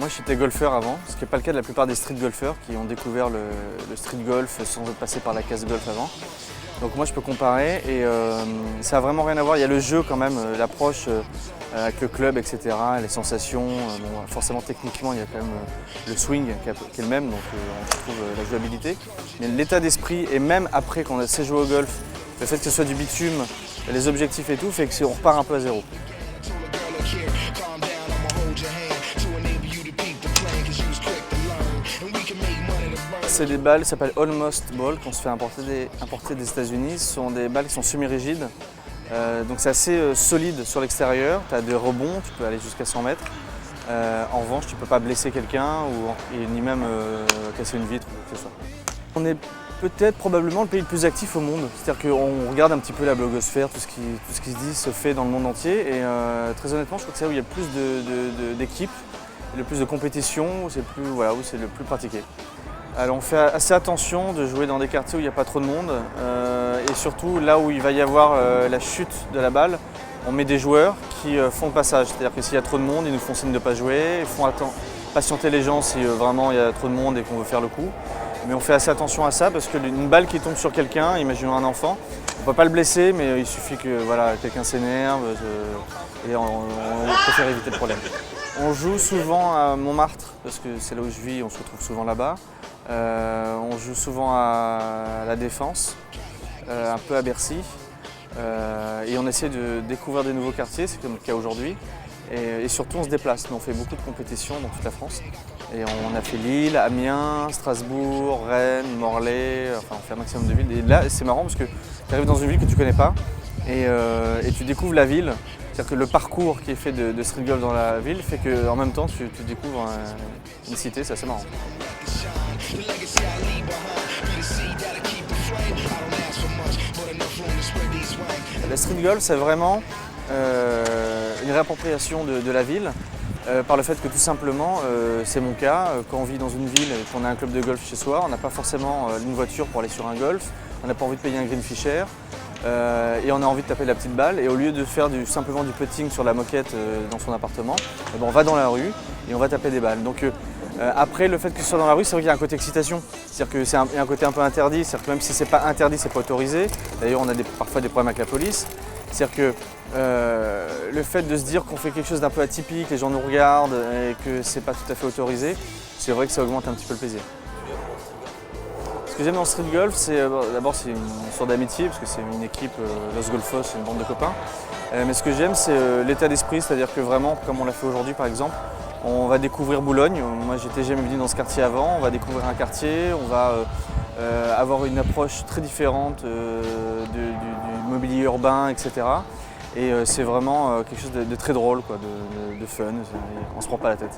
j'étais golfeur avant, ce qui n'est pas le cas de la plupart des street golfeurs qui ont découvert le street golf sans passer par la case golf avant. Donc moi je peux comparer et ça n'a vraiment rien à voir. Il y a le jeu quand même, l'approche avec le club, etc. Les sensations. Bon, forcément techniquement il y a quand même le swing qui est le même, donc on retrouve la jouabilité. Mais l'état d'esprit et même après qu'on sait jouer au golf, le fait que ce soit du bitume, les objectifs et tout, fait qu'on repart un peu à zéro. C'est des balles qui s'appellent Almost Ball, qu'on se fait importer des États-Unis. Ce sont des balles qui sont semi-rigides, donc c'est assez solide sur l'extérieur. Tu as des rebonds, tu peux aller jusqu'à 100 mètres. En revanche, tu ne peux pas blesser quelqu'un ni même casser une vitre ou quoi que ce soit. On est peut-être probablement le pays le plus actif au monde. C'est-à-dire qu'on regarde un petit peu la blogosphère, tout ce qui se dit se fait dans le monde entier. Et très honnêtement, je crois que c'est là où il y a le plus d'équipes, le plus de compétitions, où c'est le plus pratiqué. Alors on fait assez attention de jouer dans des quartiers où il n'y a pas trop de monde et surtout là où il va y avoir la chute de la balle, on met des joueurs qui font le passage. C'est-à-dire que s'il y a trop de monde, ils nous font signe de ne pas jouer, ils font patienter les gens si vraiment il y a trop de monde et qu'on veut faire le coup. Mais on fait assez attention à ça parce qu'une balle qui tombe sur quelqu'un, imaginons un enfant, on ne peut pas le blesser mais il suffit que quelqu'un s'énerve et on préfère éviter le problème. On joue souvent à Montmartre parce que c'est là où je vis, on se retrouve souvent là-bas. On joue souvent à La Défense, un peu à Bercy. Et on essaie de découvrir des nouveaux quartiers, c'est comme le cas aujourd'hui. Et surtout on se déplace, nous on fait beaucoup de compétitions dans toute la France. Et on a fait Lille, Amiens, Strasbourg, Rennes, Morlaix, enfin on fait un maximum de villes. Et là c'est marrant parce que tu arrives dans une ville que tu ne connais pas et tu découvres la ville. C'est-à-dire que le parcours qui est fait de street golf dans la ville fait qu'en même temps tu découvres une cité, c'est assez marrant. La street golf c'est vraiment une réappropriation de la ville par le fait que tout simplement, c'est mon cas, quand on vit dans une ville et qu'on a un club de golf chez soi, on n'a pas forcément une voiture pour aller sur un golf, on n'a pas envie de payer un green fish cher. Et on a envie de taper la petite balle et au lieu de faire simplement du putting sur la moquette dans son appartement, on va dans la rue et on va taper des balles. Donc après le fait que ce soit dans la rue, c'est vrai qu'il y a un côté excitation, c'est-à-dire qu'il y a un côté un peu interdit, c'est-à-dire que même si c'est pas interdit, c'est pas autorisé. D'ailleurs on a parfois des problèmes avec la police. C'est-à-dire que le fait de se dire qu'on fait quelque chose d'un peu atypique, les gens nous regardent et que c'est pas tout à fait autorisé, c'est vrai que ça augmente un petit peu le plaisir. Ce que j'aime dans le street golf, c'est d'abord c'est une sorte d'amitié parce que c'est une équipe, Los Golfos, c'est une bande de copains. Mais ce que j'aime, c'est l'état d'esprit, c'est-à-dire que vraiment, comme on l'a fait aujourd'hui par exemple, on va découvrir Boulogne. Moi, j'étais jamais venu dans ce quartier avant. On va découvrir un quartier, on va avoir une approche très différente du mobilier urbain, etc. Et c'est vraiment quelque chose de très drôle, de fun. On ne se prend pas la tête.